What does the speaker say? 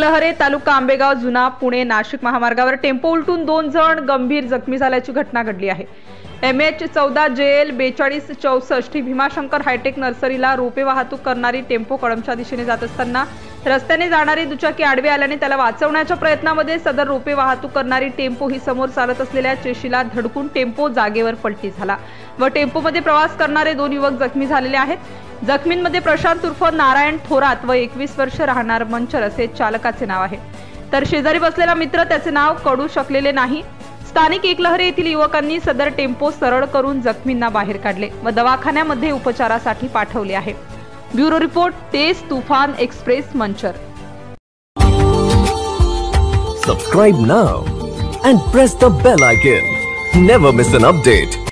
एकलहरे तालुका आंबेगाव जुना पुणे नाशिक महामार्गावर टेम्पो उलटून 2 जण गंभीर जखमी झाल्याची घटना घडली आहे। MH14JL 4264 भीमाशंकर हायटेक नर्सरीला रोपे वाहतूक करणारी टेम्पो कळंबच्या दिशेने जात असताना रस्त्याने जाणारी दुचाकी आडवी आल्याने त्याला वाचवण्याच्या प्रयत्नामध्ये सदर रोपे वाहतूक करणारी टेम्पो ही समोर चालत असलेल्या चेशीला धडकून टेम्पो जागेवर पलटी झाला व टेम्पोमध्ये प्रवास करणारे 2 युवक जखमी झालेले आहेत। जखमींमध्ये प्रशांत उर्फ नारायण थोरात व 21 वर्ष राहणार मंचर असे चालकाचे नाव आहे, तर शेजारी बसलेला मित्र त्याचे नाव कळू शकलेले नाही। स्थानिक एकलहरे येथील युवकांनी सदर टेम्पो सरळ करून जखमींना बाहेर काढले व दवाखान्यामध्ये उपचारासाठी पाठवले आहे। ब्युरो रिपोर्ट, तेज तूफान express Manchar. Subscribe now and press the bell icon. Never miss an update.